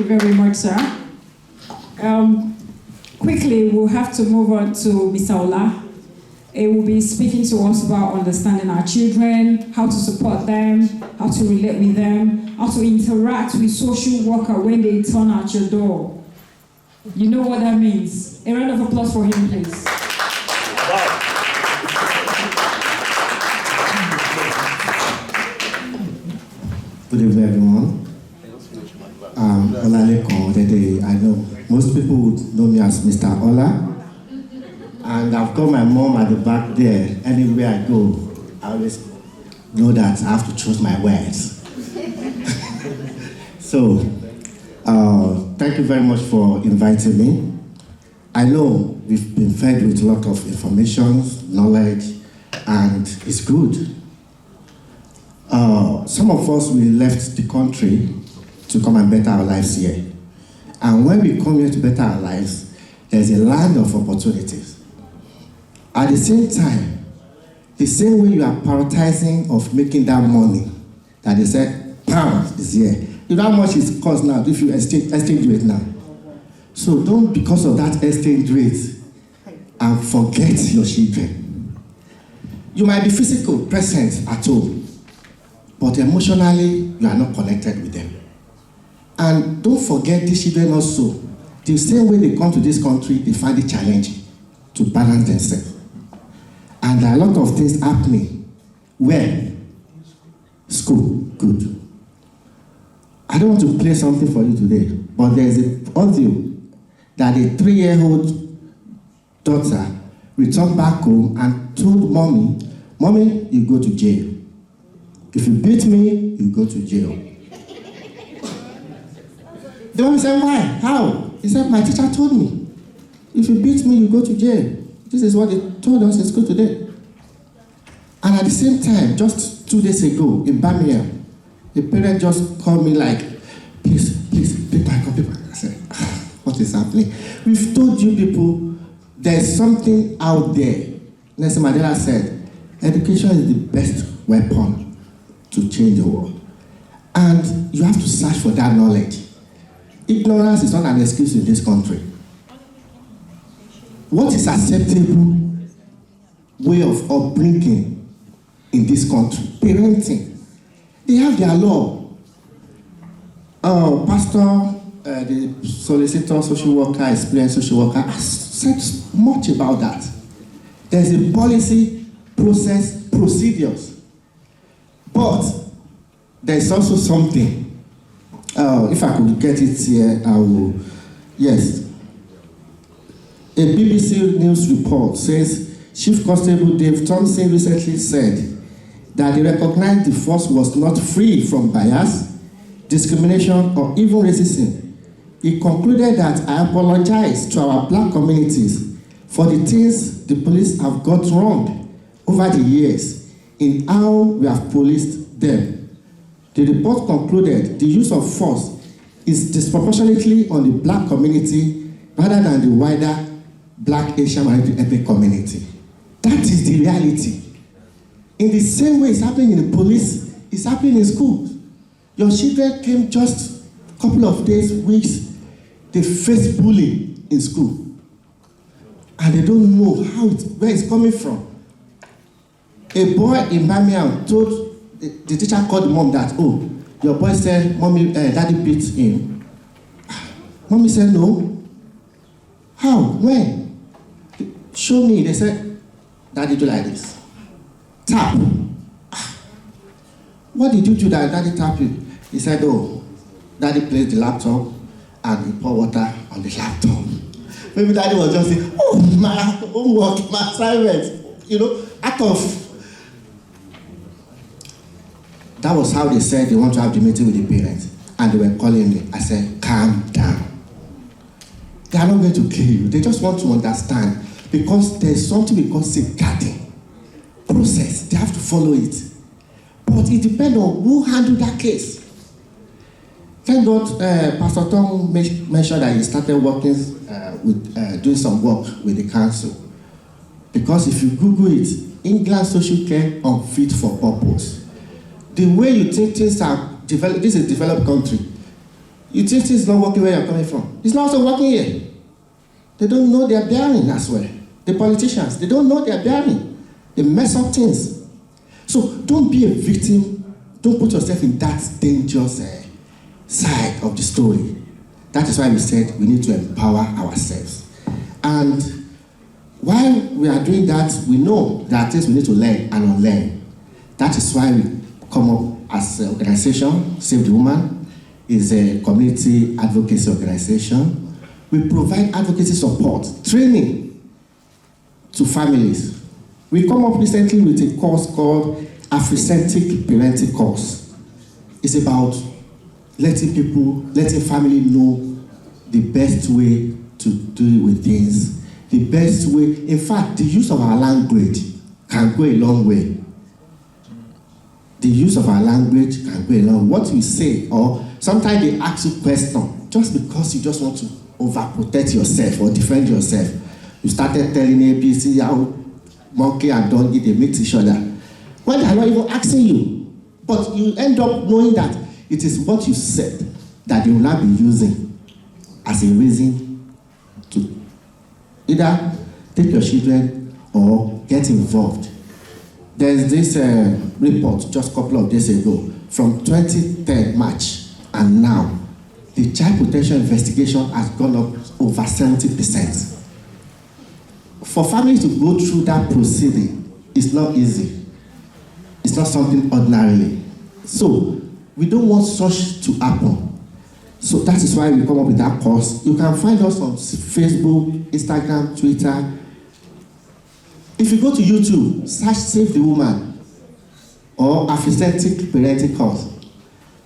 you very much, sir. Quickly, we'll have to move on to Mr. Ola. He will be speaking to us about understanding our children, how to support them, how to relate with them, how to interact with social worker when they turn at your door. You know what that means. A round of applause for him, please. Good evening, everyone. I know most people would know me as Mr. Ola. And I've got my mom at the back there. Anywhere I go, I always know that I have to choose my words. So, thank you very much for inviting me. I know we've been fed with a lot of information, knowledge, and it's good. Some of us, we left the country to come and better our lives here. And when we come here to better our lives, there's a land of opportunities. At the same time, the same way you are prioritizing of making that money, that they said, pounds is here. You know how much it costs now if you exchange rate now. So don't, because of that exchange rate, and forget your children. You might be physically present at home, but emotionally, you are not connected with them. And don't forget these children also. The same way they come to this country, they find it challenging to balance themselves. And there are a lot of things happening. Where? School, good. I don't want to play something for you today, but there is an audio that a 3-year-old daughter returned back home and told mommy, "Mommy, you go to jail. If you beat me, you go to jail." The mommy said, "Why? How?" He said, "My teacher told me, if you beat me, you go to jail. This is what they told us in school today." And at the same time, just 2 days ago in Birmingham, the parent just called me like, please, paper. I said, what is happening? We've told you people there's something out there. Nelson Mandela said, education is the best weapon to change the world. And you have to search for that knowledge. Ignorance is not an excuse in this country. What is acceptable way of upbringing in this country? Parenting. They have their law. Pastor, the solicitor, social worker, experienced social worker has said much about that. There's a policy, process, procedures. But there's also something. If I could get it here, I will. Yes. A BBC News report says Chief Constable Dave Thompson recently said that he recognized the force was not free from bias, discrimination, or even racism. He concluded that, "I apologize to our black communities for the things the police have got wrong over the years in how we have policed them." The report concluded the use of force is disproportionately on the black community rather than the wider black, Asian, and ethnic community. That is the reality. In the same way it's happening in the police, it's happening in schools. Your children came just a couple of days, weeks, they face bullying in school. And they don't know where it's coming from. A boy in Birmingham told the teacher called the mom that, "Oh, your boy said, Mommy, Daddy beat him." Mommy said, "No." "How? When?" "Show me." They said, "Daddy do like this. Tap." "What did you do that Daddy tapped you?" He said, "Oh, Daddy played the laptop and he poured water on the laptop." Maybe Daddy was just saying, "Oh, my homework, my assignment," out of. That was how they said they want to have the meeting with the parents. And they were calling me. I said, "Calm down. They are not going to kill you. They just want to understand. Because there's something we call safeguarding process. They have to follow it. But it depends on who handled that case. Thank God, Pastor Tom mentioned that he started working doing some work with the council. Because if you Google it, England social care unfit for purpose. The way you think things are developed, this is a developed country. You think it's not working where you're coming from. It's not also working here. They don't know their bearing as well. The politicians, they don't know their bearing. They mess up things. So don't be a victim. Don't put yourself in that dangerous side of the story. That is why we said we need to empower ourselves. And while we are doing that, we know there are things we need to learn and unlearn. That is why we come up as an organization. Save the Woman is a community advocacy organization. We provide advocacy support, training to families. We come up recently with a course called Afrocentric Parenting Course. It's about letting family know the best way to deal with things, the best way. In fact, the use of our language can go a long way. The use of our language can go a long way. What you say, or sometimes they ask you question, just because you just want to overprotect yourself or defend yourself. You started telling ABC how monkey and donkey, they mix each other. When they are not even asking you, but you end up knowing that it is what you said that they will not be using as a reason to either take your children or get involved. There's this report just a couple of days ago from 2010 March, and now the child protection investigation has gone up over 70%. For families to go through that proceeding, it's not easy. It's not something ordinarily. So we don't want such to happen. So that is why we come up with that course. You can find us on Facebook, Instagram, Twitter. If you go to YouTube, search Save the Woman or Afrocentric Parenting Course,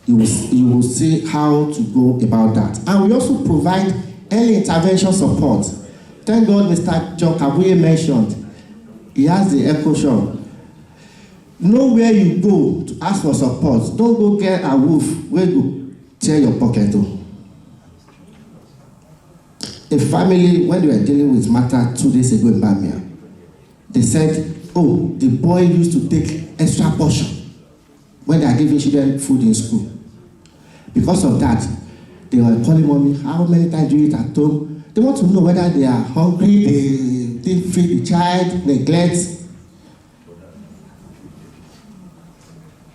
you will see how to go about that. And we also provide early intervention support. Thank God Mr. John Kabuye mentioned, he has the echo shop. Know where you go to ask for support. Don't go get a wolf where you tear your pocket. A family, when they were dealing with matter 2 days ago in Bamia, they said, oh, the boy used to take extra portion when they are giving children food in school. Because of that, they were calling mommy, how many times do you eat at home? They want to know whether they are hungry, they didn't feed the child, neglect.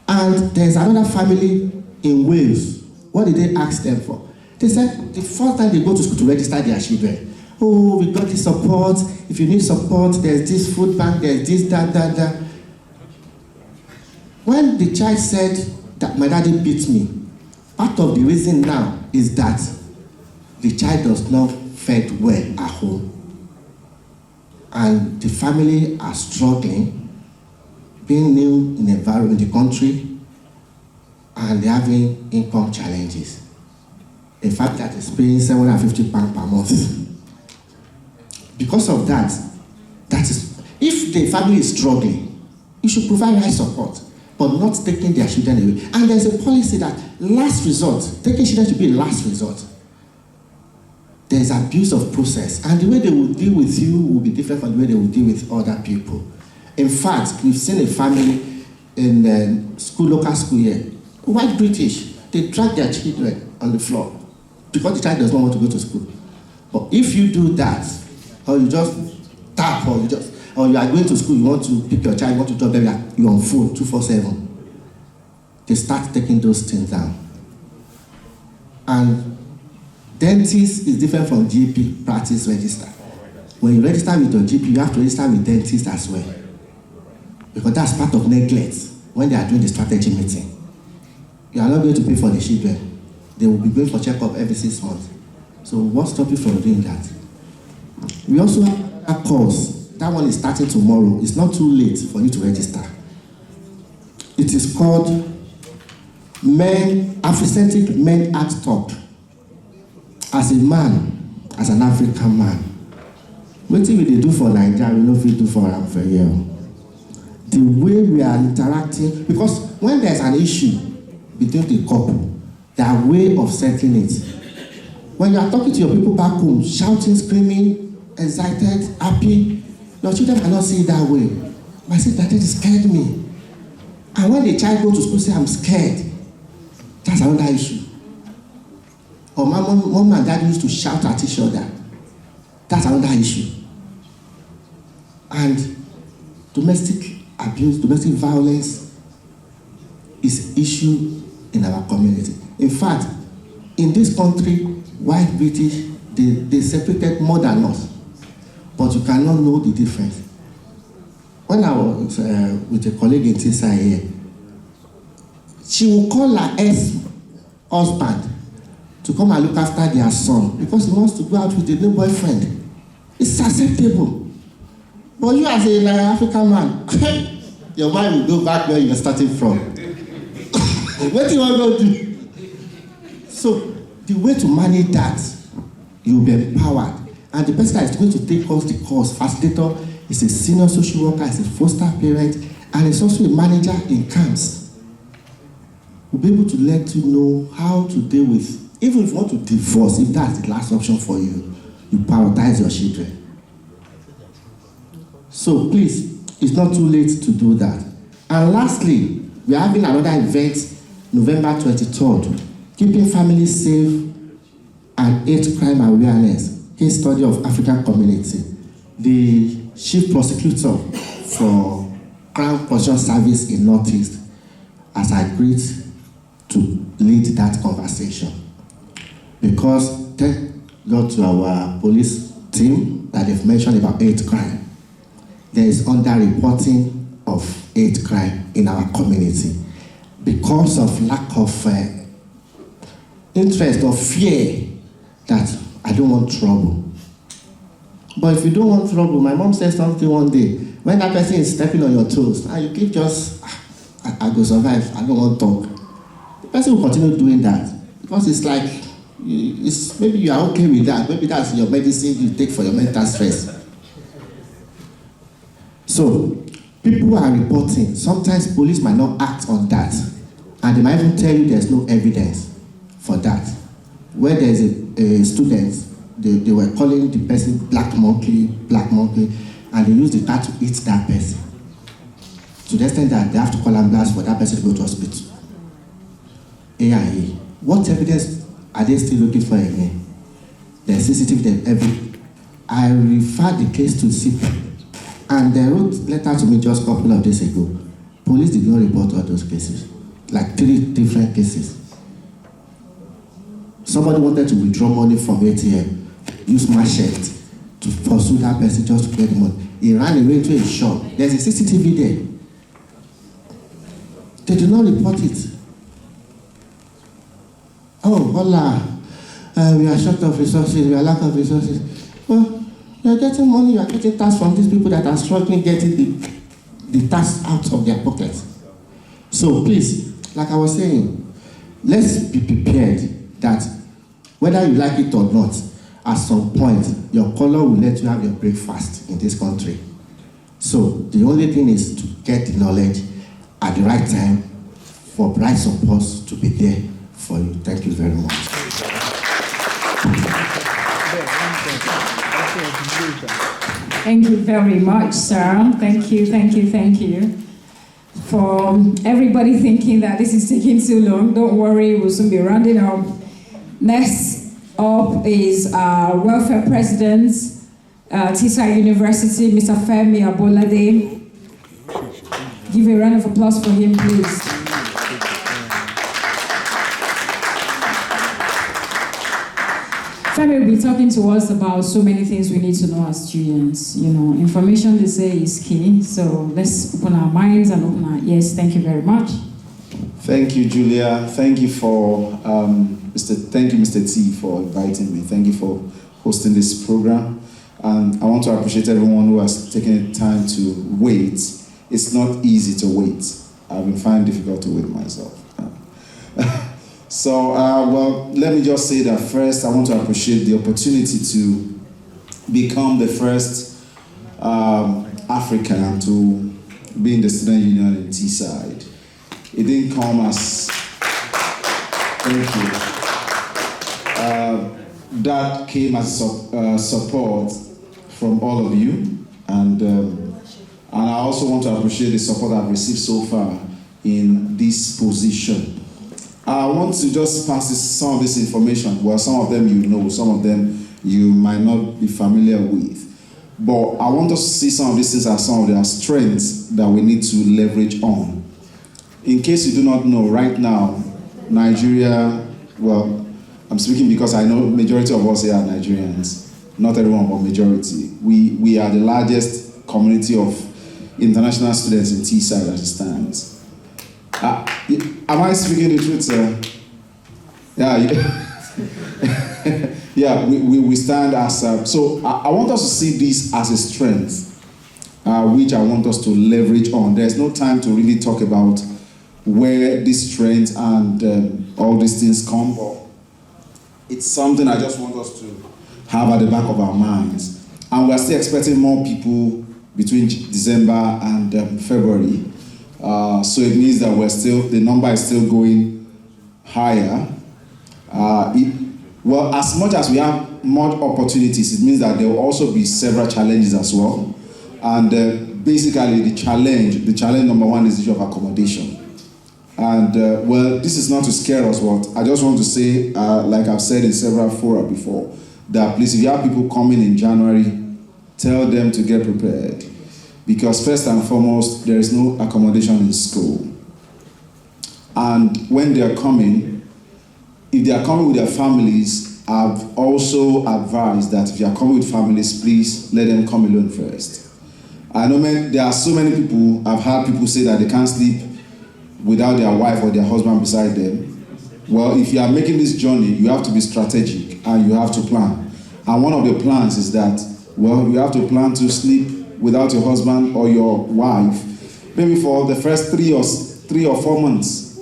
And there's another family in Wales. What did they ask them for? They said the first time they go to school to register their children, oh, we got this support. If you need support, there's this food bank, there's this, that. When the child said that my daddy beat me, part of the reason now is that the child does not fed well at home. And the family are struggling, being new in the environment, in the country, and they're having income challenges. A family that is paying £750 per month. Because of that, if the family is struggling, you should provide right support, but not taking their children away. And there's a policy that last resort, taking children to be last resort. There's abuse of process, and the way they will deal with you will be different from the way they will deal with other people. In fact, we've seen a family in the local school here, white British, they drag their children on the floor because the child does not want to go to school. But if you do that, or you just tap, or you are going to school, you want to pick your child, you want to drop them, you're on phone 24/7. They start taking those things down. And dentist is different from GP practice register. When you register with your GP, you have to register with dentist as well. Because that's part of neglect when they are doing the strategy meeting. You are not going to pay for the children. They will be going for checkup every 6 months. So what stops you from doing that? We also have a course. That one is starting tomorrow. It's not too late for you to register. It is called Afrocentric Men Act Top. As a man, as an African man, what will they do for Nigeria? We know if we do for a year. The way we are interacting, because when there's an issue between the couple, there are ways of settling it. When you are talking to your people back home, shouting, screaming, excited, happy, your children cannot see it that way. But I say, that it scared me. And when the child goes to school, say, I'm scared. That's another issue. or mom and dad used to shout at each other. That's another issue. And domestic abuse, domestic violence is issue in our community. In fact, in this country, white British, they separated more than us, but you cannot know the difference. When I was with a colleague in Tisa here, she will call her ex-husband to come and look after their son because he wants to go out with a new boyfriend. It's acceptable. But you as an African man, your mind will go back where you are starting from. What do you want to do? So the way to manage that, you'll be empowered. And the person that is going to take us the course, facilitator, is a senior social worker, is a foster parent, and is also a manager in camps. We'll be able to let you know how to deal with, even if you want to divorce, if that's the last option for you, you prioritize your children. So please, it's not too late to do that. And lastly, we are having another event, November 23rd, Keeping Families Safe and Hate Crime Awareness, case study of African community. The chief prosecutor for Crown Prosecution Service in Northeast has agreed to lead that conversation. Because thank God to our police team that they've mentioned about hate crime. There is underreporting of hate crime in our community because of lack of interest or fear that I don't want trouble. But if you don't want trouble, my mom said something one day, when that person is stepping on your toes, and you keep just, I go survive, I don't want to talk. The person will continue doing that because it's like, maybe you are okay with that, maybe that's your medicine you take for your mental stress. So, people are reporting. Sometimes police might not act on that, and they might even tell you there's no evidence for that. Where there's a student, they were calling the person black monkey, and they used the car to eat that person. To the extent that they have to call ambulance for that person to go to hospital. AIA. What evidence are they still looking for again? There's CCTV, I referred the case to CP. And they wrote a letter to me just a couple of days ago. Police did not report all those cases. Like 3 different cases. Somebody wanted to withdraw money from ATM, use machete to pursue that person just to get the money. He ran away to a shop. There's a CCTV there. They did not report it. Oh, hola. We are short of resources, we are lack of resources. Well, you are getting money, you are getting tax from these people that are struggling getting the tax out of their pockets. So please, like I was saying, let's be prepared that whether you like it or not, at some point, your color will let you have your breakfast in this country. So the only thing is to get the knowledge at the right time for right support to be there for you. Thank you very much. Thank you very much, sir. Thank you. For everybody thinking that this is taking too long, don't worry, we'll soon be rounding up. Next up is our welfare president, Tisa University, Mr. Femi Abolade. Give a round of applause for him, please. Femi will be talking to us about so many things we need to know as students. You know, information, they say, is key. So let's open our minds and open our ears. Thank you very much. Thank you, Julia. Thank you for Mr. T for inviting me. Thank you for hosting this program. And I want to appreciate everyone who has taken the time to wait. It's not easy to wait. I've been finding it difficult to wait myself. So, well, let me just say that first, I want to appreciate the opportunity to become the first African to be in the student union in Teesside. It didn't come as, thank you. That came as support from all of you. And I also want to appreciate the support I've received so far in this position. I want to just pass some of this information. Well, some of them you know, some of them you might not be familiar with. But I want us to see some of these things as some of their strengths that we need to leverage on. In case you do not know, right now, Nigeria, well, I'm speaking because I know majority of us here are Nigerians. Not everyone, but majority. We are the largest community of international students in Teesside as it stands. Am I speaking the truth, sir? Yeah. Yeah, we stand as so I want us to see this as a strength, which I want us to leverage on. There's no time to really talk about where this strength and all these things come from. It's something I just want us to have at the back of our minds. And we're still expecting more people between December and February. So it means that the number is still going higher. Well, as much as we have more opportunities, it means that there will also be several challenges as well. And basically the challenge number one is the issue of accommodation. And well, this is not to scare us, but I just want to say, like I've said in several fora before, that please, if you have people coming in January, tell them to get prepared. Because first and foremost, there is no accommodation in school. And when they are coming, if they are coming with their families, I've also advised that if you are coming with families, please let them come alone first. I know there are so many people, I've heard people say that they can't sleep without their wife or their husband beside them. Well, if you are making this journey, you have to be strategic and you have to plan. And one of the plans is that, well, you have to plan to sleep without your husband or your wife, maybe for the first 3 or 4 months.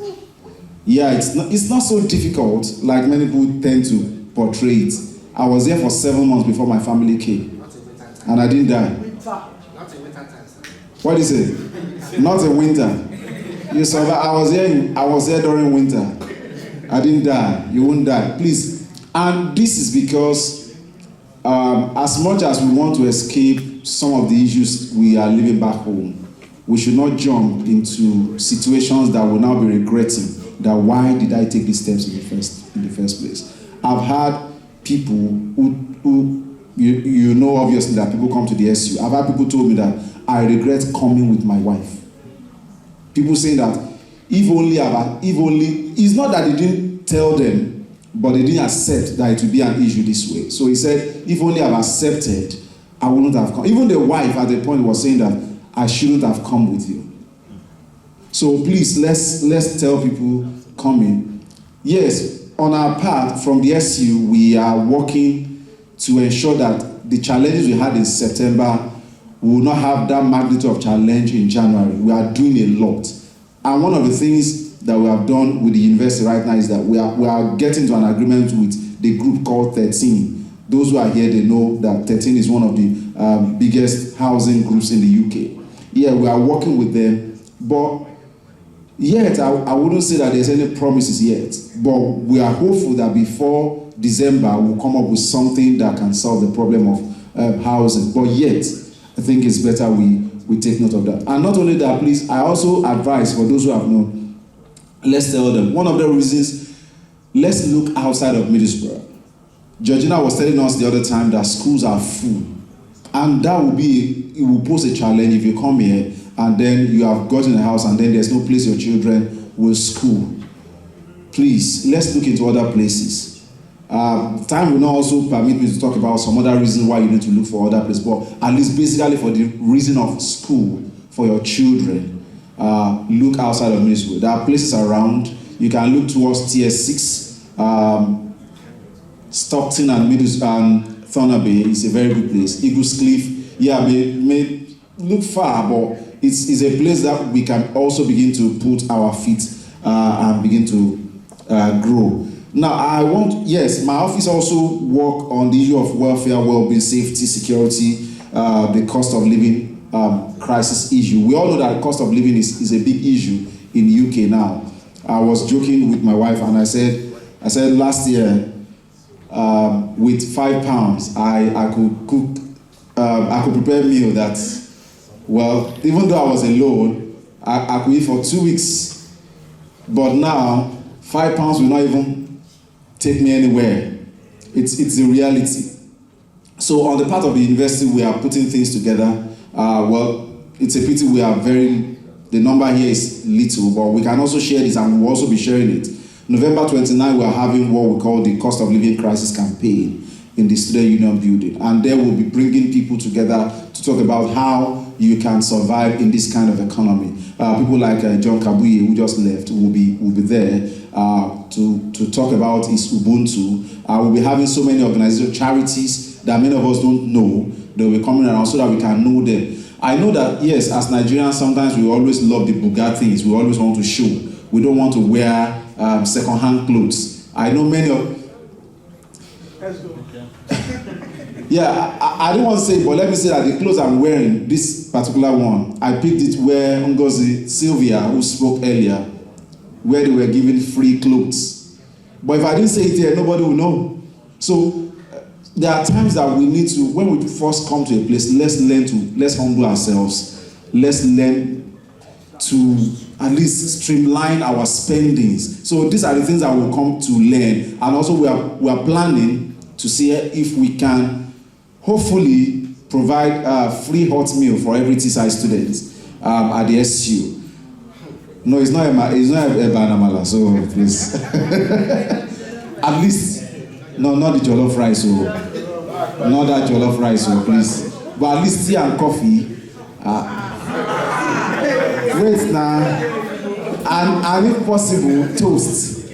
Yeah, it's not so difficult like many people tend to portray it. I was there for 7 months before my family came, and I didn't die. Not in winter time, sir. What is it? Not in winter. You saw that I was there during winter. I didn't die. You won't die, please. And this is because as much as we want to escape some of the issues we are living back home, we should not jump into situations that will now be regretting that why did I take these steps in the first place. I've had people who you know obviously that people come to the SU. I've had people told me that I regret coming with my wife. People saying that if only, it's not that they didn't tell them, but they didn't accept that it would be an issue this way. So he said, if only I've accepted, I wouldn't have come. Even the wife at the point was saying that I shouldn't have come with you. So please, let's tell people coming. Yes, on our part from the SU, we are working to ensure that the challenges we had in September will not have that magnitude of challenge in January. We are doing a lot. And one of the things that we have done with the university right now is that we are getting to an agreement with the group called 13. Those who are here, they know that 13 is one of the biggest housing groups in the UK. Yeah, we are working with them, but yet I wouldn't say that there's any promises yet. But we are hopeful that before December, we'll come up with something that can solve the problem of housing. But yet, I think it's better we take note of that. And not only that, please, I also advise for those who have known, let's tell them. One of the reasons, let's look outside of Middlesbrough. Georgina was telling us the other time that schools are full. And that it will pose a challenge if you come here and then you have gotten a house and then there's no place your children will school. Please, let's look into other places. Time will not also permit me to talk about some other reasons why you need to look for other places, but at least basically for the reason of school for your children, look outside of Middlesbrough. There are places around. You can look towards Tier 6, Stockton and Thorner Bay is a very good place. Eagles Cliff, yeah, may look far, but it's a place that we can also begin to put our feet and begin to grow. Now, my office also work on the issue of welfare, well-being, safety, security, the cost of living crisis issue. We all know that cost of living is a big issue in the UK now. I was joking with my wife and I said last year, with £5, I could cook, I could prepare a meal that, well, even though I was alone, I could eat for 2 weeks. But now, £5 will not even take me anywhere. It's a reality. So on the part of the university, we are putting things together. Well, it's a pity the number here is little, but we can also share this, and we will also be sharing it. November 29, we are having what we call the Cost of Living Crisis Campaign in the Student Union building. And there we'll be bringing people together to talk about how you can survive in this kind of economy. People like John Kabuye, who just left, will be there to talk about his Ubuntu. We'll be having so many organizations, charities that many of us don't know. They'll be coming around so that we can know them. I know that, yes, as Nigerians, sometimes we always love the Bugatti things. We always want to show. We don't want to wear second-hand clothes. I know many of... Let's go. Yeah, I don't want to say, but let me say that the clothes I'm wearing, this particular one, I picked it where Ngozi Sylvia, who spoke earlier, where they were giving free clothes. But if I didn't say it here, nobody will know. So there are times that we need to, when we first come to a place, let's humble ourselves. Let's learn to at least streamline our spendings. So these are the things that we'll come to learn. And also we are planning to see if we can hopefully provide free hot meal for every TSI student at the SU. No, it's not a banamala, so please. At least, no, not the jollof rice, so not that jollof rice, so please. But at least tea and coffee. Wait now, and if possible, toast,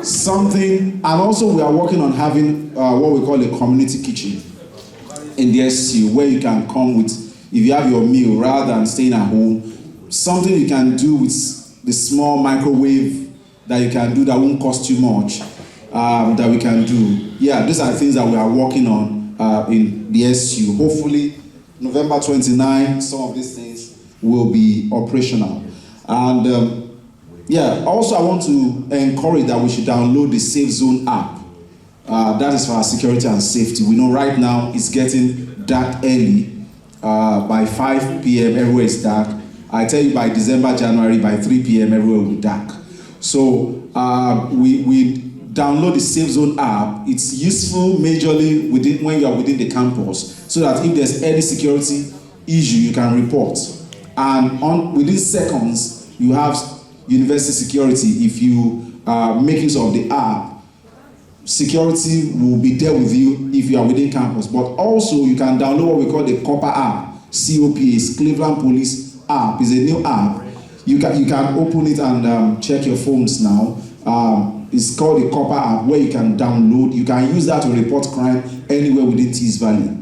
something. And also, we are working on having what we call a community kitchen in the SU, where you can come with, if you have your meal, rather than staying at home, something you can do with the small microwave that you can do that won't cost you much, that we can do. Yeah, these are things that we are working on in the SU. Hopefully, November 29, some of these things will be operational. And yeah, also I want to encourage that we should download the Safe Zone app. That is for our security and safety. We know right now it's getting dark early. By 5 p.m. everywhere is dark. I tell you, by December, January, by 3 p.m. everywhere will be dark. So we download the Safe Zone app. It's useful majorly when you are within the campus, so that if there's any security issue, you can report. And within seconds, you have university security. If you make use of the app, security will be there with you if you are within campus. But also, you can download what we call the COPA app. COPA, Cleveland Police app. It's a new app. You can open it and check your phones now. It's called the COPA app, where you can download. You can use that to report crime anywhere within Tees Valley.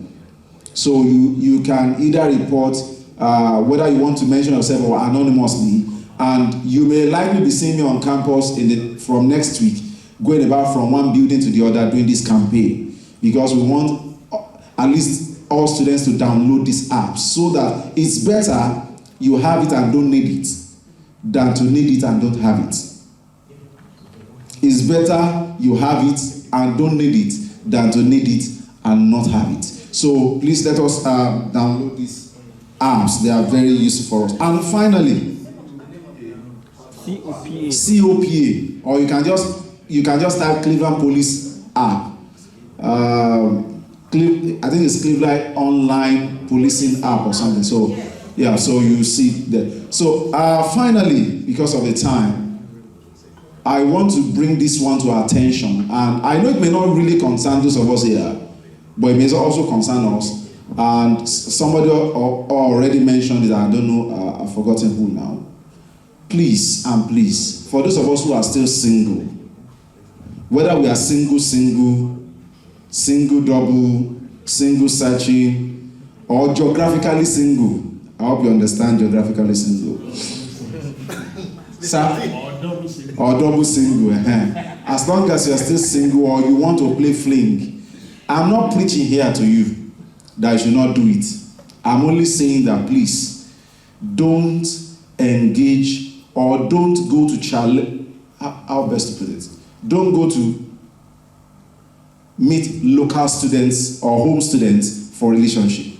So you can either report whether you want to mention yourself or anonymously, and you may likely be seeing me on campus from next week, going about from one building to the other doing this campaign, because we want at least all students to download this app, so that it's better you have it and don't need it than to need it and don't have it. It's better you have it and don't need it than to need it and not have it. So please let us download these apps. They are very useful for us. And finally, COPA, or you can just type Cleveland Police app. I think it's Cleveland Online Policing app or something. So yeah, so you see that. So finally, because of the time, I want to bring this one to our attention. And I know it may not really concern those of us here, but it may also concern us. And somebody already mentioned it, I don't know, I've forgotten who now. Please, for those of us who are still single, whether we are single, double, single searching, or geographically single. I hope you understand geographically single. Or double single. As long as you're still single or you want to play fling, I'm not preaching here to you that you should not do it. I'm only saying that please don't engage or don't go to challenge. How best to put it? Don't go to meet local students or home students for relationship.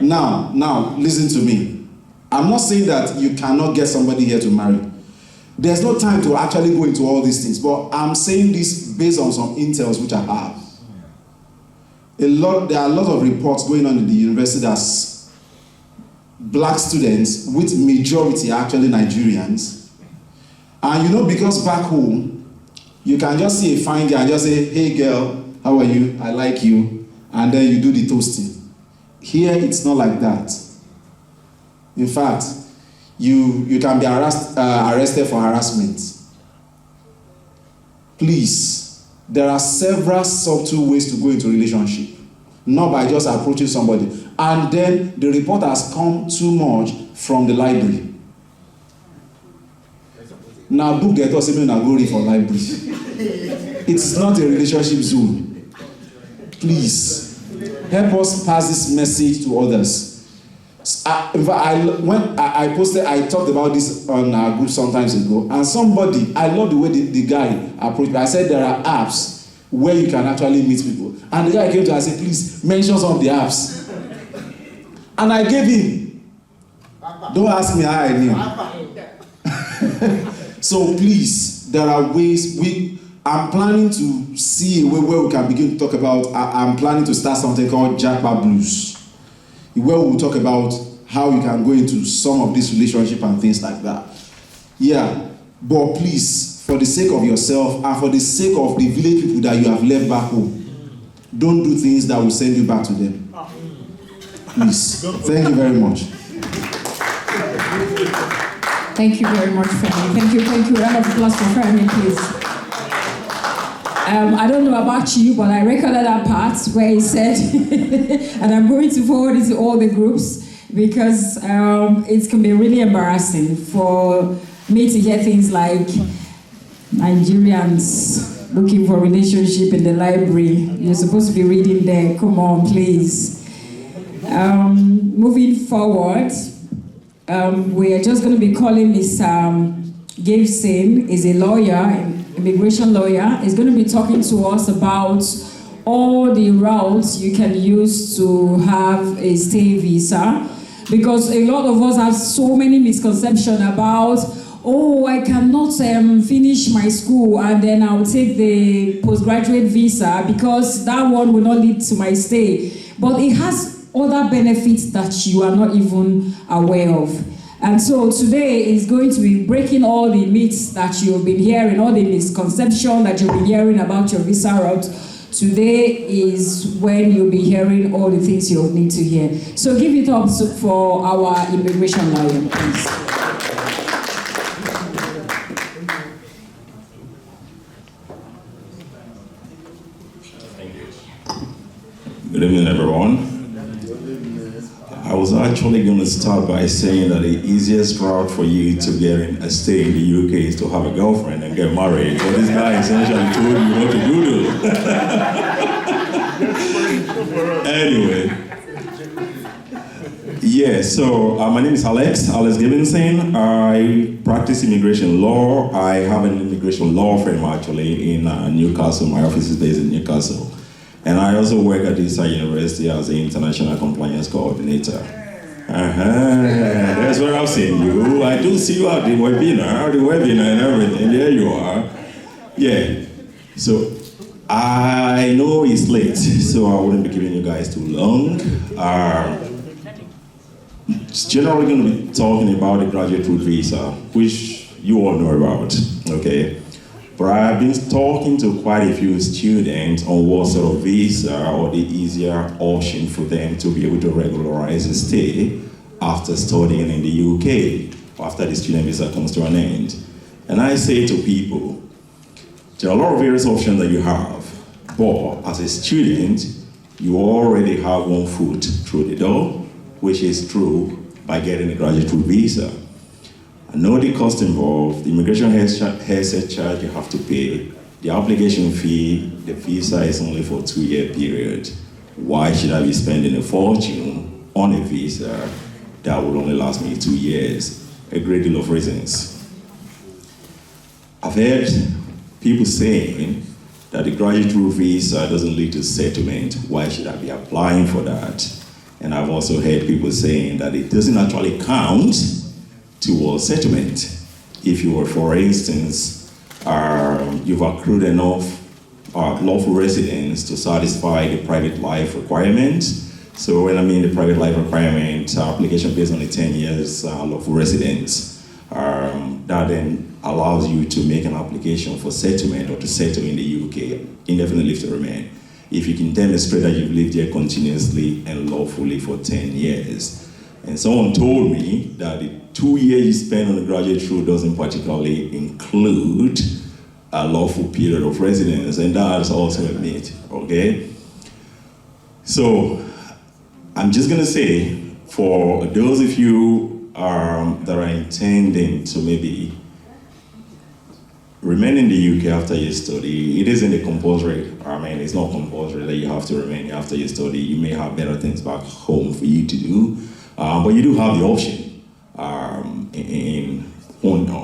Now, listen to me. I'm not saying that you cannot get somebody here to marry. There's no time to actually go into all these things, but I'm saying this based on some intels which I have. There are a lot of reports going on in the university that's black students, with majority actually Nigerians. And because back home, you can just see a fine girl and just say, hey girl, how are you? I like you. And then you do the toasting. Here, it's not like that. In fact, you can be arrested for harassment. Please, there are several subtle ways to go into a relationship, not by just approaching somebody. And then the report has come too much from the library. Now, book get us even a glory for library. It's not a relationship zone. Please, help us pass this message to others. When I posted, I talked about this on our group some times ago, and somebody, I love the way the guy approached me. I said there are apps where you can actually meet people, and the guy came to me and said, please mention some of the apps, and I gave him. Don't ask me how I knew. So please, there are ways. I'm planning to see a way where we can begin to talk about. I'm planning to start something called Jackpot Blues, where we'll talk about how you can go into some of this relationship and things like that. Yeah, but please, for the sake of yourself and for the sake of the village people that you have left back home, don't do things that will send you back to them. Please. Thank you very much. Thank you very much, Femi. Thank you. Round of applause for Femi, please. I don't know about you, but I recorded that part where he said, and I'm going to forward it to all the groups, because it can be really embarrassing for me to hear things like Nigerians looking for a relationship in the library. You're supposed to be reading there. Come on, please. Moving forward, we are just going to be calling Ms. Gibson. Is a lawyer, immigration lawyer, is going to be talking to us about all the routes you can use to have a stay visa, because a lot of us have so many misconceptions about, oh, I cannot finish my school and then I'll take the postgraduate visa because that one will not lead to my stay. But it has other benefits that you are not even aware of. And so today is going to be breaking all the myths that you've been hearing, all the misconceptions that you've been hearing about your visa route. Today is when you'll be hearing all the things you'll need to hear. So give it up for our immigration lawyer, please. Thank you. Good evening, everyone. I was actually going to start by saying that the easiest route for you to getting a stay in the UK is to have a girlfriend and get married. But this guy essentially told you what to do. Anyway. Yeah, so my name is Alex Gibbonson. I practice immigration law. I have an immigration law firm actually in Newcastle. My office is based in Newcastle. And I also work at this university as the International Compliance Coordinator. That's where I've seen you. I do see you at the webinar and everything. There you are. Yeah. So I know it's late, so I wouldn't be giving you guys too long. It's generally going to be talking about the graduate route visa, which you all know about, okay? But I've been talking to quite a few students on what sort of visa or the easier option for them to be able to regularize a stay after studying in the UK, after the student visa comes to an end. And I say to people, there are a lot of various options that you have, but as a student, you already have one foot through the door, which is through by getting a graduate route visa. I know the cost involved, the immigration headset charge you have to pay, the application fee, the visa is only for a 2-year period. Why should I be spending a fortune on a visa that will only last me 2 years? A great deal of reasons. I've heard people saying that the graduate route visa doesn't lead to settlement. Why should I be applying for that? And I've also heard people saying that it doesn't actually count towards settlement. if you were, for instance, you've accrued enough lawful residence to satisfy the private life requirement. So when I mean the private life requirement, application based on the 10 years lawful residence, that then allows you to make an application for settlement or to settle in the UK, indefinite leave to remain, if you can demonstrate that you've lived here continuously and lawfully for 10 years. And someone told me that the 2 years you spend on the graduate route doesn't particularly include a lawful period of residence, and that's also a myth, okay? So, I'm just gonna say, for those of you that are intending to maybe remain in the UK after you study, it isn't a compulsory, it's not compulsory that you have to remain here after you study. You may have better things back home for you to do, but you do have the option in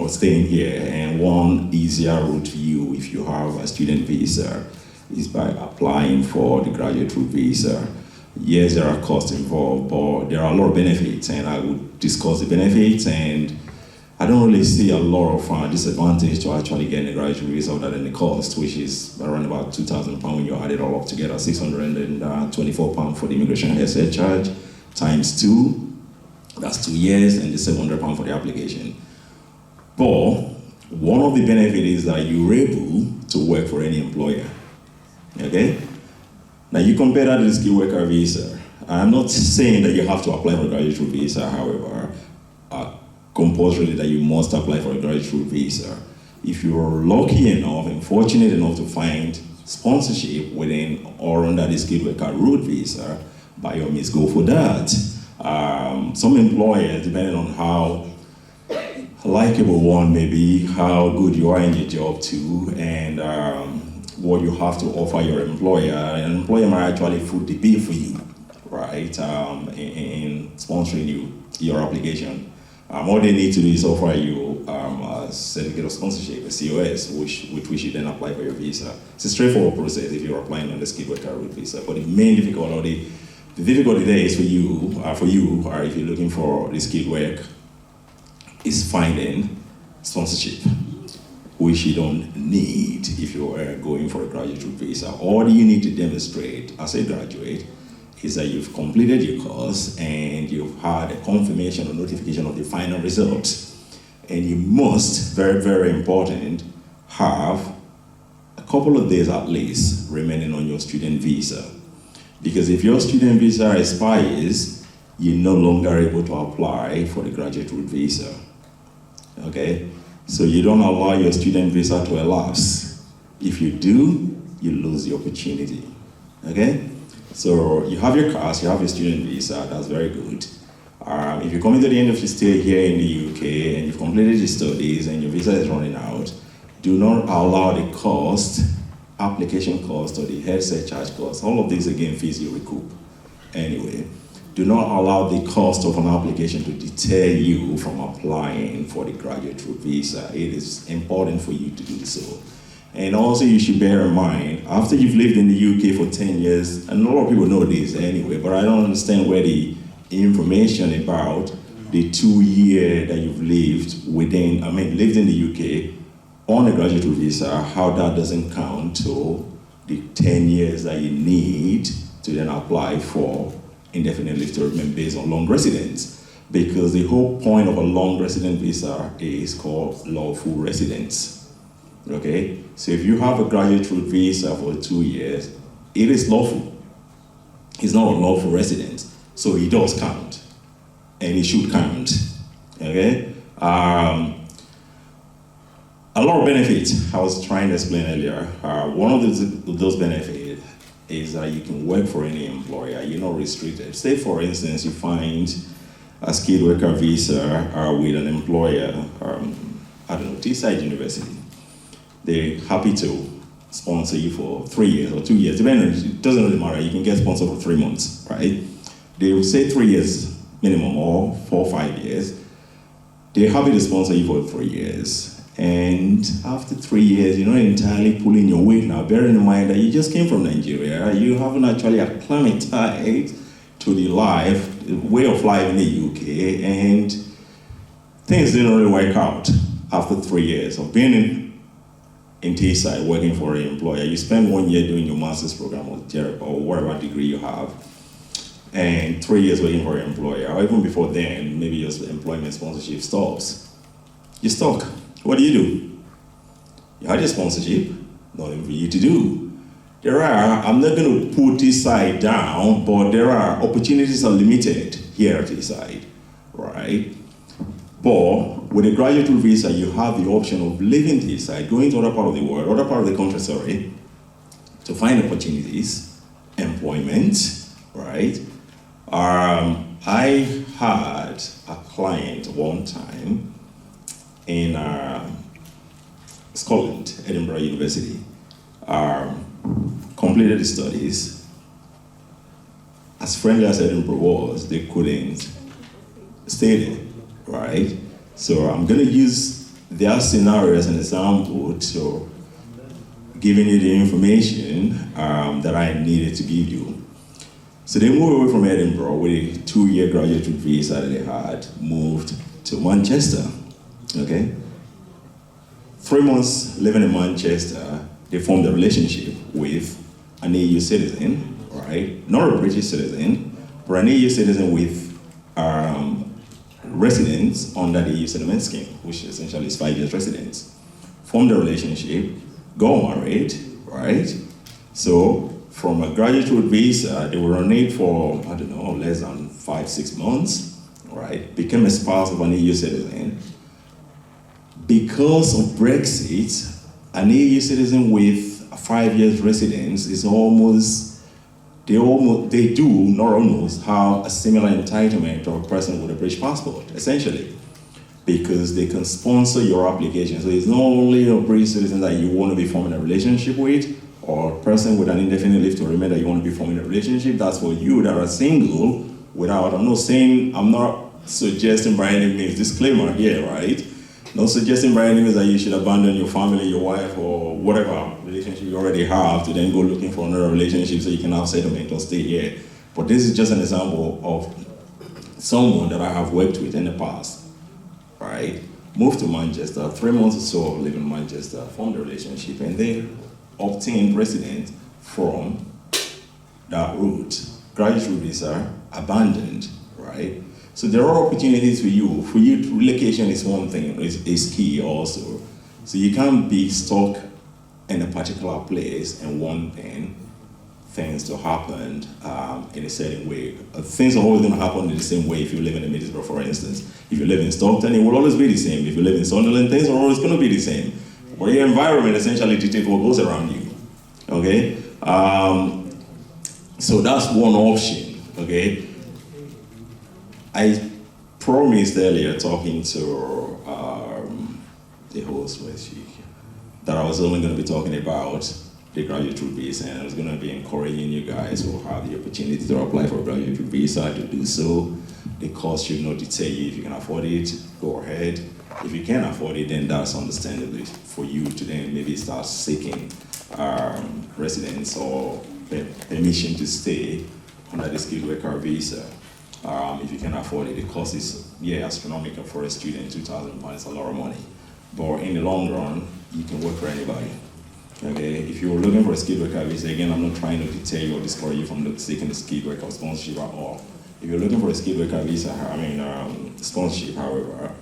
staying here, and one easier route for you if you have a student visa is by applying for the graduate route visa. Yes, there are costs involved, but there are a lot of benefits, and I would discuss the benefits, and I don't really see a lot of disadvantage to actually getting a graduate visa other than the cost, which is around about £2,000 when you add it all up together, £624 for the immigration headset charge, times 2, that's 2 years, and the £700 for the application. But one of the benefits is that you're able to work for any employer, okay? Now you compare that to the skilled worker visa. I'm not saying that you have to apply for a graduate route visa, however, compulsorily that you must apply for a graduate route visa. If you're lucky enough and fortunate enough to find sponsorship within or under the skilled worker route visa, by all means go for that. Some employers, depending on how likable one may be, how good you are in your job too, and what you have to offer your employer. An employer might actually foot the bill for you, right, in sponsoring your application. All they need to do is offer you a certificate of sponsorship, a COS, with which you then apply for your visa. It's a straightforward process if you're applying on the skilled worker route visa. But the main difficulty, the difficulty there is for you, or if you're looking for the skilled work, is finding sponsorship, which you don't need if you are going for a graduate route visa. All you need to demonstrate as a graduate is that you've completed your course and you've had a confirmation or notification of the final results. And you must, very, very important, have a couple of days at least remaining on your student visa. Because if your student visa expires, you're no longer able to apply for the graduate route visa. Okay? So you don't allow your student visa to elapse. If you do, you lose the opportunity. Okay? So you have your CAS, you have your student visa, that's very good. If you're coming to the end of your stay here in the UK and you've completed your studies and your visa is running out, do not allow the cost, application cost, or the headset charge cost, all of these again fees you recoup. Anyway, do not allow the cost of an application to deter you from applying for the graduate route visa. It is important for you to do so. And also you should bear in mind, after you've lived in the UK for 10 years, and a lot of people know this anyway, but I don't understand where the information about the 2 year that you've lived lived in the UK on a graduate route visa, how that doesn't count to the 10 years that you need to then apply for indefinite leave to remain based on long residence. Because the whole point of a long resident visa is called lawful residence. Okay? So if you have a graduate route visa for 2 years, it is lawful. It's not a lawful residence. So it does count. And it should count. Okay? A lot of benefits I was trying to explain earlier. One of those benefits is that you can work for any employer. You're not restricted. Say, for instance, you find a skilled worker visa with an employer, Teesside University. They're happy to sponsor you for 3 years or 2 years, depending on, it doesn't really matter. You can get sponsored for 3 months, right? They will say 3 years minimum or 4 or 5 years. They're happy to sponsor you for 3 years. And after 3 years, you're not entirely pulling your weight now, bearing in mind that you just came from Nigeria. You haven't actually acclimatized to the way of life in the UK, and things didn't really work out. after 3 years of being in T-side working for an employer, you spend 1 year doing your master's program or whatever degree you have, and 3 years working for an employer, or even before then, maybe your employment sponsorship stops. You're stuck. What do? You had your sponsorship, nothing for you to do. I'm not going to put this side down, but there are opportunities are limited here at this side, right? But with a graduate visa, you have the option of leaving this side, going to other part of the world, other part of the country, to find opportunities, employment, right? I had a client one time in Scotland, Edinburgh University. Completed the studies. As friendly as Edinburgh was, they couldn't stay there, right? So I'm going to use their scenario as an example to giving you the information that I needed to give you. So they moved away from Edinburgh with a 2-year graduate visa that they had, moved to Manchester, okay? 3 months living in Manchester, they formed a relationship with an EU citizen, right? Not a British citizen, but an EU citizen with residence under the EU settlement scheme, which essentially is 5 years residence. Formed a relationship, got married, right? So from a graduate visa, they were on it for, I don't know, less than 5-6 months, right? Became a spouse of an EU citizen. Because of Brexit, an EU citizen with 5 years residence is they do, not almost, have a similar entitlement to a person with a British passport, essentially, because they can sponsor your application. So it's not only a British citizen that you want to be forming a relationship with, or a person with an indefinite leave to remain that you want to be forming a relationship. That's for you that are single without, I'm not suggesting by any means, disclaimer here, right? Not suggesting by any means that you should abandon your family, your wife, or whatever relationship you already have to then go looking for another relationship so you can have settlement or stay here. But this is just an example of someone that I have worked with in the past, right? Moved to Manchester, 3 months or so of living in Manchester, formed a relationship, and they obtained residence from that route. Graduate visa, abandoned, right? So there are opportunities for you. For you, relocation is one thing, is key also. So you can't be stuck in a particular place and wanting things to happen in a certain way. Things are always going to happen in the same way if you live in Middlesbrough, for instance. If you live in Stockton, it will always be the same. If you live in Sunderland, things are always going to be the same. But your environment essentially dictates what goes around you, okay? So that's one option, okay? I promised earlier, talking to the host, that I was only going to be talking about the graduate visa, and I was going to be encouraging you guys who have the opportunity to apply for a graduate visa to do so. The cost should not deter you. If you can afford it, go ahead. If you can't afford it, then that's understandable for you to then maybe start seeking residence or permission to stay under the skilled worker visa. If you can afford it, the cost is, astronomical for a student. £2,000 is a lot of money. But in the long run, you can work for anybody. Okay? If you're looking for a skilled worker visa, again, I'm not trying to deter you or discourage you from seeking a skilled worker sponsorship at all. If you're looking for a skilled worker visa, sponsorship, however,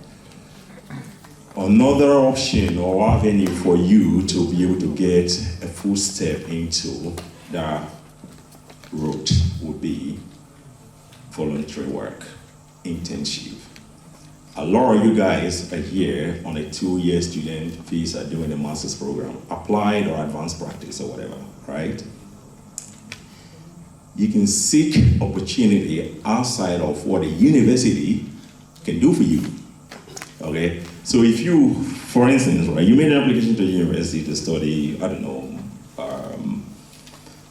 another option or avenue for you to be able to get a full step into that route would be voluntary work, internship. A lot of you guys are here on a 2-year student visa doing a master's program, applied or advanced practice or whatever, right? You can seek opportunity outside of what a university can do for you, okay? So if you, for instance, right, you made an application to a university to study,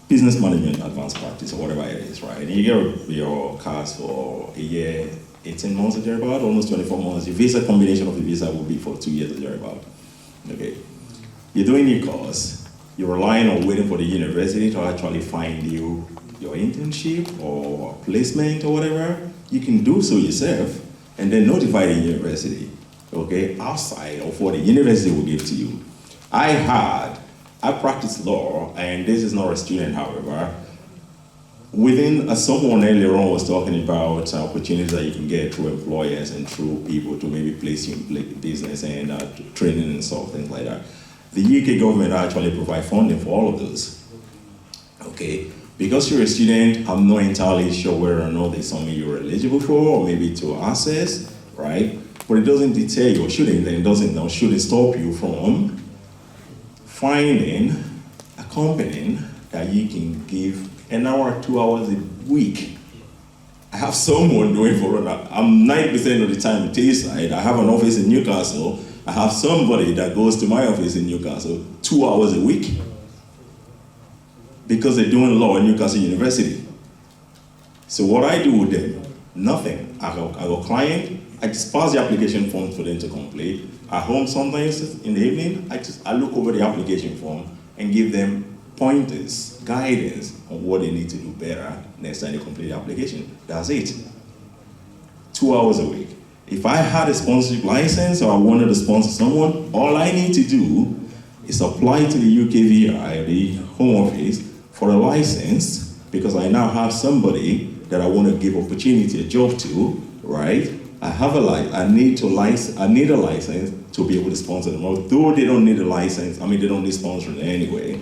business management advanced practice or whatever it is, right? And you get your class for a year, 18 months or thereabout, almost 24 months. Your visa combination of the visa will be for 2 years or thereabout, okay? You're doing your course, you're relying on waiting for the university to actually find you your internship or placement or whatever. You can do so yourself and then notify the university. okay, outside of what the university will give to you. I practice law, and this is not a student, however. Someone earlier on was talking about opportunities that you can get through employers and through people to maybe place you in business and training and stuff, things like that. The UK government actually provide funding for all of those. Okay, because you're a student, I'm not entirely sure whether or not there's something you're eligible for or maybe to access, right? But it doesn't deter you or shouldn't stop you from finding a company that you can give an hour, 2 hours a week. I have someone doing for that. I'm 90% of the time at Tayside. I have an office in Newcastle. I have somebody that goes to my office in Newcastle 2 hours a week because they're doing law at Newcastle University. So what I do with them, nothing. I got a client, I just pass the application form for them to complete. At home sometimes in the evening, I look over the application form and give them pointers, guidance on what they need to do better next time they complete the application. That's it. 2 hours a week. If I had a sponsorship license or I wanted to sponsor someone, all I need to do is apply to the UKVI, the Home Office, for a license, because I now have somebody that I want to give opportunity, a job to, right? I need a license to be able to sponsor them. Although they don't need a license, they don't need sponsoring anyway,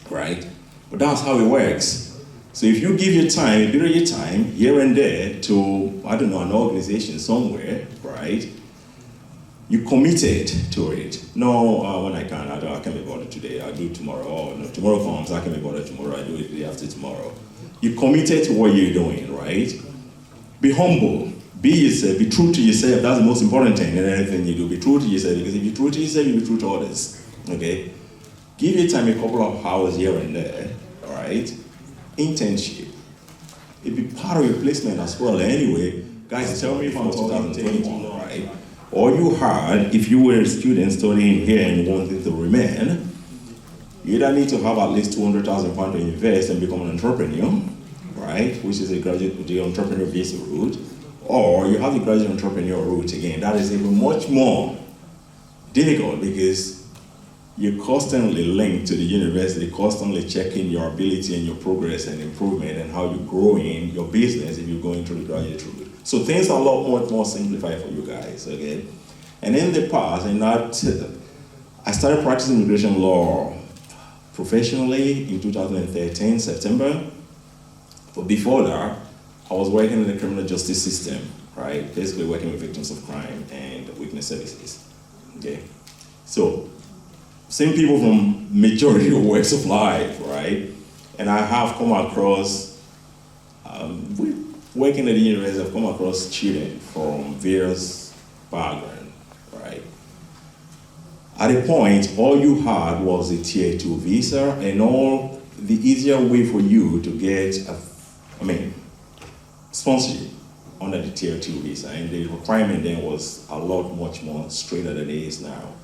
right? But that's how it works. So if you give your time, a bit of your time, here and there, to, an organization somewhere, right? You committed to it. No, when I can't be bothered today, I'll do it tomorrow. Oh, no, tomorrow comes, I can be bothered tomorrow, I do it the day after tomorrow. You committed to what you're doing, right? Be humble, be yourself, be true to yourself. That's the most important thing in anything you do. Be true to yourself, because if you're true to yourself, you'll be true to others, okay? Give your time a couple of hours here and there, all right? Internship. It'd be part of your placement as well. Anyway, guys, tell me if I'm 2022, right? All you had, if you were a student studying here and wanted to remain, you either need to have at least £200,000 to invest and become an entrepreneur, right? Which is a graduate with the entrepreneur visa route, or you have the graduate entrepreneur route again. That is even much more difficult because you're constantly linked to the university, constantly checking your ability and your progress and improvement and how you're growing your business if you're going through the graduate route. So things are a lot more simplified for you guys, okay? And in the past, I started practicing immigration law professionally in 2013, September. But before that, I was working in the criminal justice system, right? Basically working with victims of crime and witness services, okay? So, same people from majority of walks of life, right? And I have come across, working at the university, I've come across children from various backgrounds, right? At a point, all you had was a tier 2 visa, and the easier way for you to get sponsorship under the tier 2 visa, and the requirement then was much more straighter than it is now,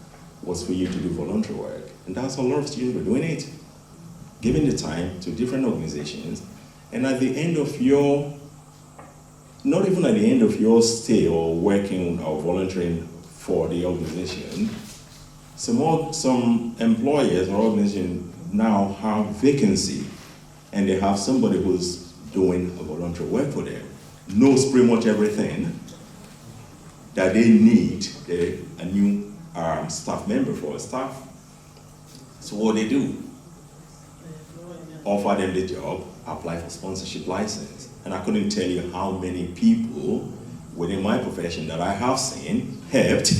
was for you to do voluntary work. And that's a lot of students were doing it, giving the time to different organizations, and at the end of not even at the end of your stay or working or volunteering for the organization, some employers or organizations now have vacancy and they have somebody who's doing a voluntary work for them, knows pretty much everything that they need a new staff member for a staff. So what they do, offer them the job, apply for sponsorship license. And I couldn't tell you how many people within my profession that I have seen helped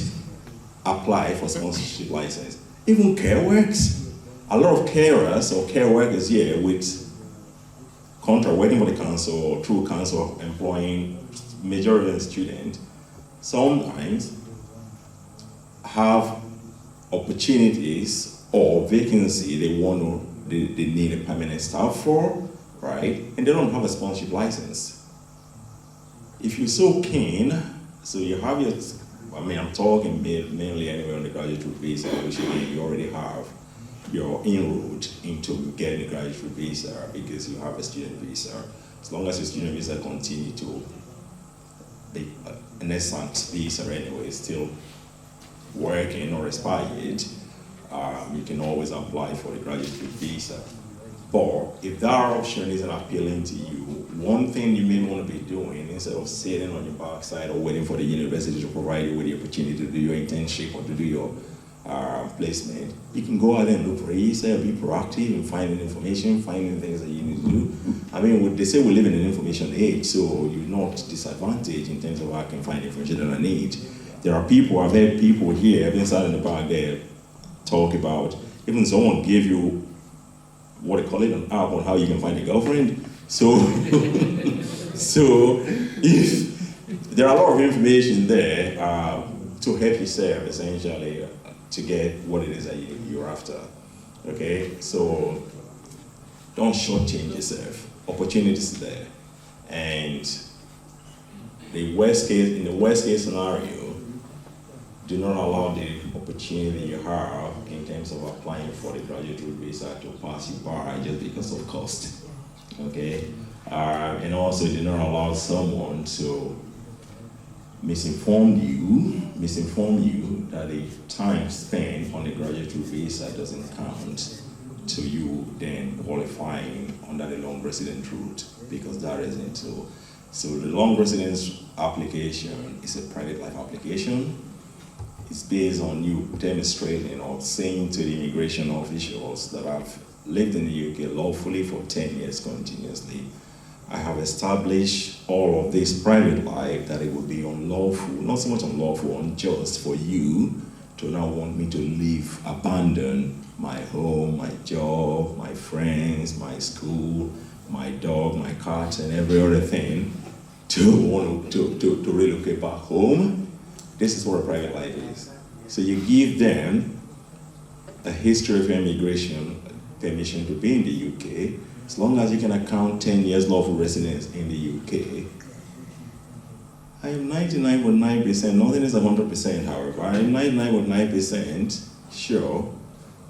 apply for sponsorship license. Even care works. A lot of carers or care workers here with contract working for the council or through council employing majority of the students sometimes have opportunities or vacancy they need a permanent staff for, right? And they don't have a sponsorship license. If you're so keen, so you have your, I'm talking mainly anyway on the graduate visa, which again, you already have your inroad into getting a graduate visa because you have a student visa. As long as your student visa continue to an essence visa anyway, still working or expired, you can always apply for the graduate visa. But if that option isn't appealing to you, one thing you may want to be doing, instead of sitting on your backside or waiting for the university to provide you with the opportunity to do your internship or to do your placement, you can go out there and look for it, be proactive in finding information, finding things that you need to do. I mean, they say we live in an information age, so you're not disadvantaged in terms of how I can find information that I need. There are people, I've heard people here, I've been sat in the back there, talk about, even someone gave you what they call it, an app on how you can find a girlfriend. So, so if there are a lot of information there to help yourself essentially to get what it is that you're after. Okay, so don't shortchange yourself. Opportunities there, and in the worst case scenario, do not allow the opportunity you have in terms of applying for the graduate route visa to pass you by just because of cost. Okay, and also do not allow someone to misinform you that the time spent on the graduate route visa doesn't count to you then qualifying under the long resident route, because that isn't so. So the long residence application is a private life application. It's based on you demonstrating or saying to the immigration officials that I've lived in the UK lawfully for 10 years continuously. I have established all of this private life that it would be unlawful, not so much unlawful, unjust for you to now want me to leave, abandon my home, my job, my friends, my school, my dog, my cat, and every other thing to want to relocate back home. This is what a private life is. So you give them a history of immigration, permission to be in the UK, as long as you can account 10 years lawful residence in the UK. I am 99.9%, nothing is 100%, however, I am 99.9% sure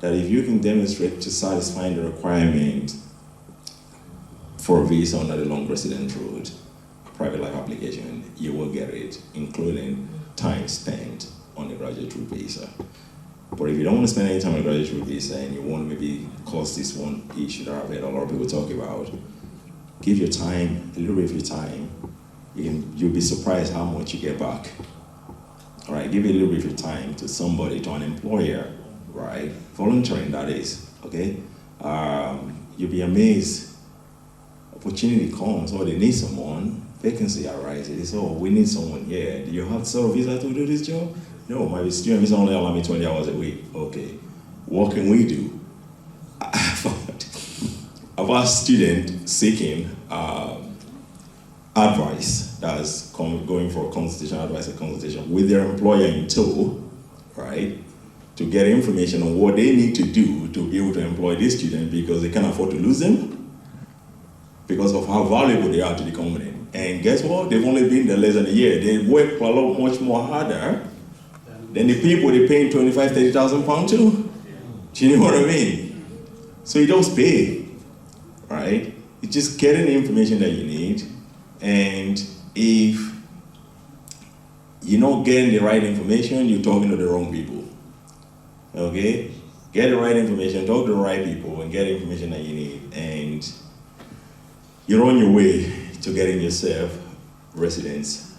that if you can demonstrate to satisfy the requirement for a visa under the long resident route, a private life application, you will get it, including time spent on the graduate route visa. But if you don't want to spend any time on the graduate route visa and you want to maybe cause this one issue that I've heard a lot of people talk about, give your time, a little bit of your time. You'll be surprised how much you get back. All right, give a little bit of your time to somebody, to an employer, right? Volunteering, that is, okay? You'll be amazed. Opportunity comes, or they need someone, vacancy arises, oh, we need someone here. Do you have sort of visa to do this job? No, my student visa only allow me 20 hours a week. Okay, what can we do? I've asked students seeking advice, that's going for consultation advice, a consultation with their employer in tow, right? To get information on what they need to do to be able to employ this student, because they can't afford to lose them because of how valuable they are to the company. And guess what? They've only been there less than a year. They work a lot much more harder than the people they're paying 25,000, 30,000 pounds to. Do you know what I mean? So you don't pay, right? It's just getting the information that you need. And if you're not getting the right information, you're talking to the wrong people. Okay? Get the right information, talk to the right people, and get the information that you need. And you're on your way to getting yourself residence.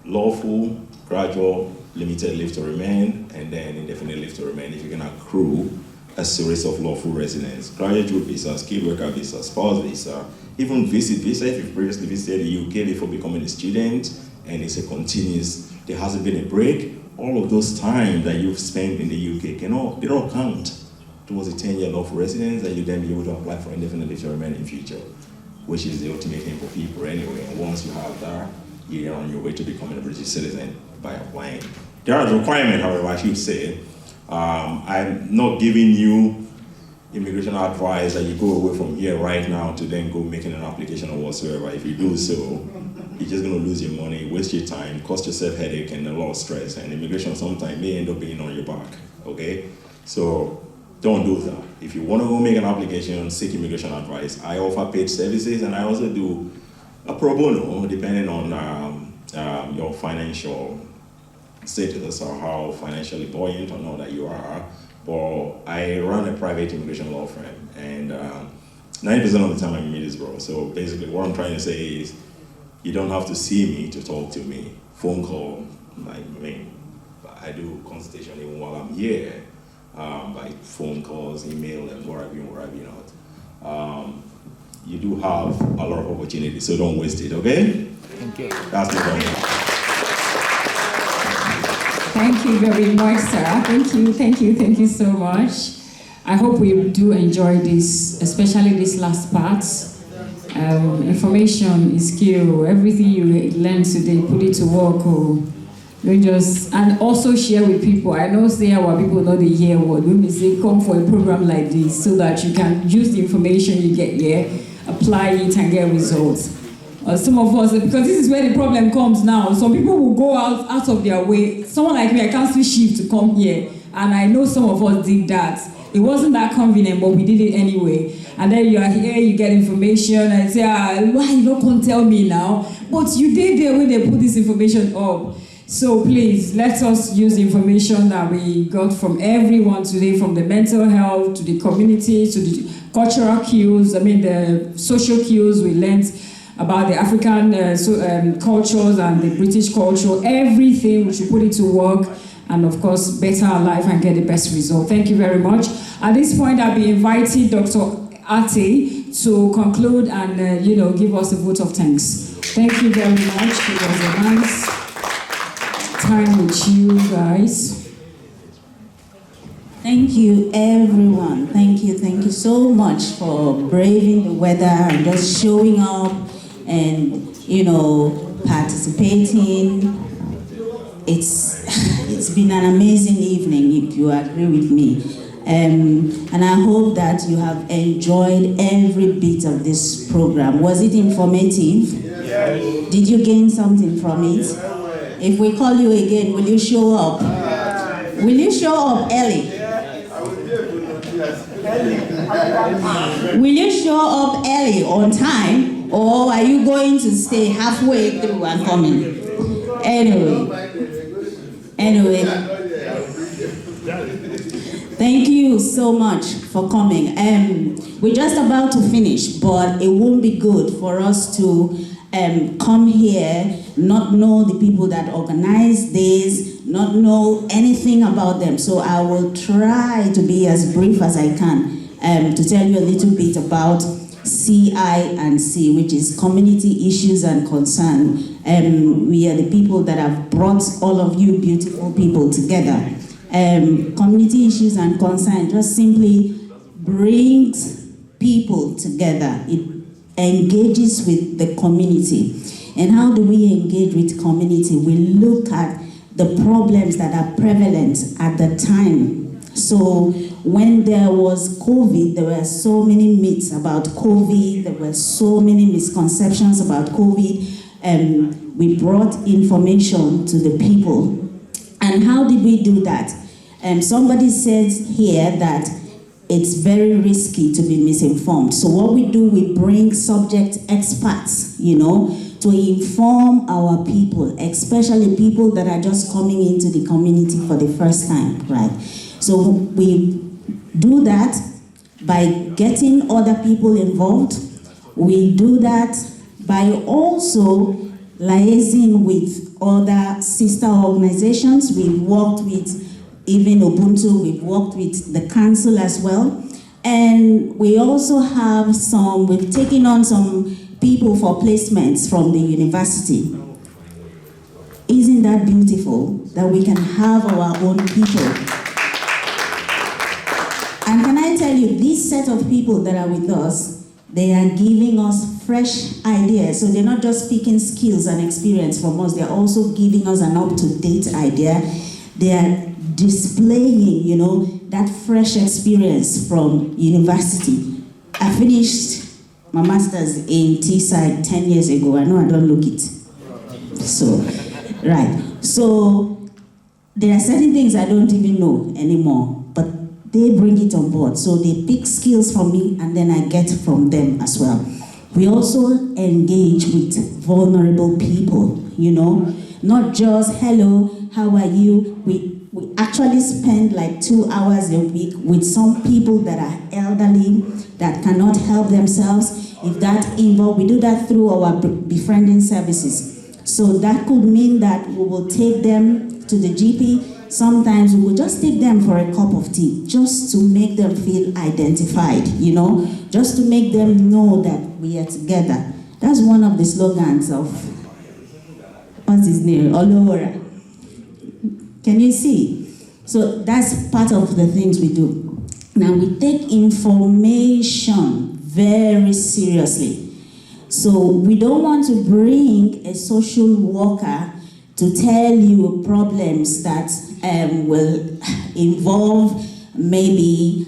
Lawful, gradual, limited leave to remain, and then indefinite leave to remain if you can accrue a series of lawful residence. Graduate route visa, skilled worker visa, spouse visa, even visit visa if you've previously visited the UK before becoming a student, and it's a continuous, there hasn't been a break. All of those times that you've spent in the UK they don't count towards a 10-year lawful residence that you then be able to apply for indefinite leave to remain in future, which is the ultimate thing for people anyway. And once you have that, you're on your way to becoming a British citizen by applying. There are requirements, however, I should say. I'm not giving you immigration advice that you go away from here right now to then go making an application or whatsoever. If you do so, you're just going to lose your money, waste your time, cost yourself headache and a lot of stress. And immigration sometimes may end up being on your back, okay? So don't do that. If you want to go make an application, seek immigration advice. I offer paid services, and I also do a pro bono, depending on your financial status or how financially buoyant or not that you are, but I run a private immigration law firm, and 90% of the time I'm in Middlesbrough. So basically what I'm trying to say is you don't have to see me to talk to me. Phone call, I do consultation even while I'm here, by phone calls, email, and what have you not. You do have a lot of opportunities, so don't waste it, okay? Thank you. That's the point. Thank you very much, sir. Thank you so much. I hope we do enjoy this, especially this last part. Information is skill. Everything you learn today, put it to work. And also share with people. I know say our people know the hear word. When we say come for a program like this, so that you can use the information you get here, apply it, and get results. Some of us, because this is where the problem comes now. Some people will go out of their way. Someone like me, I cancel shift to come here, and I know some of us did that. It wasn't that convenient, but we did it anyway. And then you are here, you get information, and say, why you don't come tell me now? But you did there when they put this information up. So please, let us use the information that we got from everyone today, from the mental health, to the community, to the cultural cues, the social cues we learned about the African cultures and the British culture, everything, we should put it to work, and of course, better our life and get the best result. Thank you very much. At this point, I'll be inviting Dr. Ate to conclude and give us a vote of thanks. Thank you very much. It was a nice time with you guys. Thank you, everyone. Thank you so much for braving the weather and just showing up and participating. It's been an amazing evening, if you agree with me. And I hope that you have enjoyed every bit of this program. Was it informative? Yes. Did you gain something from it? If we call you again, will you show up? Will you show up early? Will you show up early on time, or are you going to stay halfway through and coming? Anyway, thank you so much for coming. We're just about to finish, but it won't be good for us to come here, not know the people that organize this, not know anything about them. So I will try to be as brief as I can to tell you a little bit about CI&C, which is Community Issues and Concern. We are the people that have brought all of you beautiful people together. Community Issues and Concern just simply brings people together. It engages with the community. And how do we engage with community? We look at the problems that are prevalent at the time. So when there was COVID, there were so many myths about COVID, there were so many misconceptions about COVID, and we brought information to the people. And how did we do that? Somebody says here that it's very risky to be misinformed. So what we do, we bring subject experts, to inform our people, especially people that are just coming into the community for the first time, right? So we do that by getting other people involved. We do that by also liaising with other sister organizations. We've worked with even Ubuntu, we've worked with the council as well. And we also have we've taken on some people for placements from the university. Isn't that beautiful that we can have our own people? And can I tell you, this set of people that are with us, they are giving us fresh ideas. So they're not just picking skills and experience from us, they're also giving us an up-to-date idea. They are displaying, that fresh experience from university. I finished my master's in Teesside 10 years ago. I know I don't look it. So, right. So there are certain things I don't even know anymore, but they bring it on board. So they pick skills from me and then I get from them as well. We also engage with vulnerable people, you know, not just hello, how are you? We actually spend like 2 hours a week with some people that are elderly, that cannot help themselves. If that involves, we do that through our befriending services. So that could mean that we will take them to the GP. Sometimes we will just take them for a cup of tea, just to make them feel identified, you know, just to make them know that we are together. That's one of the slogans of, what's his name, Olora. Can you see? So that's part of the things we do. Now we take information very seriously. So we don't want to bring a social worker to tell you problems that will involve maybe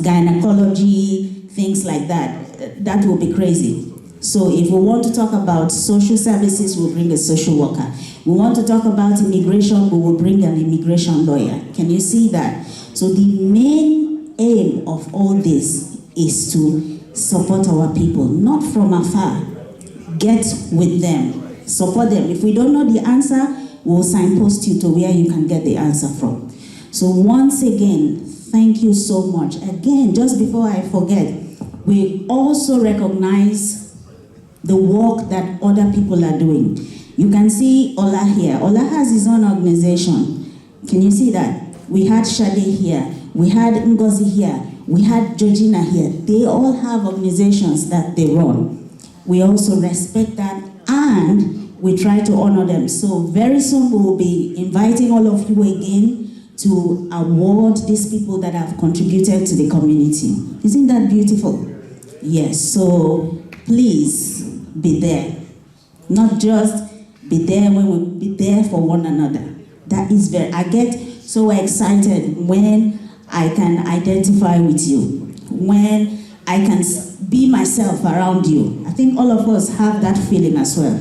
gynecology, things like that. That will be crazy. So if we want to talk about social services, we'll bring a social worker. We want to talk about immigration, we will bring an immigration lawyer. Can you see that? So the main aim of all this is to support our people, not from afar. Get with them, support them. If we don't know the answer, we'll signpost you to where you can get the answer from. So once again, thank you so much. Again, just before I forget, we also recognize the work that other people are doing. You can see Ola here. Ola has his own organization. Can you see that? We had Shade here. We had Ngozi here. We had Georgina here. They all have organizations that they run. We also respect that and we try to honor them. So very soon we will be inviting all of you again to award these people that have contributed to the community. Isn't that beautiful? Yes, so please be there. Not just be there when we be there for one another. That is I get so excited when I can identify with you, when I can be myself around you. I think all of us have that feeling as well.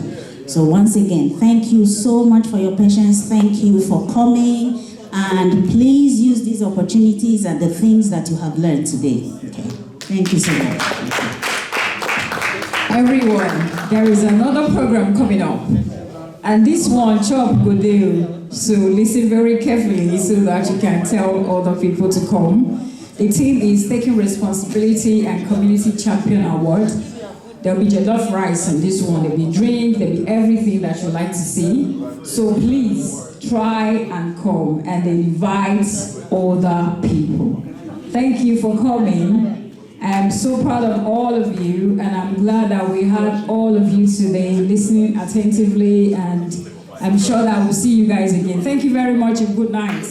So once again, thank you so much for your patience. Thank you for coming. And please use these opportunities and the things that you have learned today. Okay. Thank you so much. Everyone, there is another program coming up. And this one, Chop Godeo. So listen very carefully so that you can tell other people to come. The team is taking responsibility and community champion award. There'll be jollof rice in this one. There'll be drink. There'll be everything that you like to see. So please try and come and invite other people. Thank you for coming. I'm so proud of all of you, and I'm glad that we had all of you today listening attentively, and I'm sure that we'll see you guys again. Thank you very much and good night.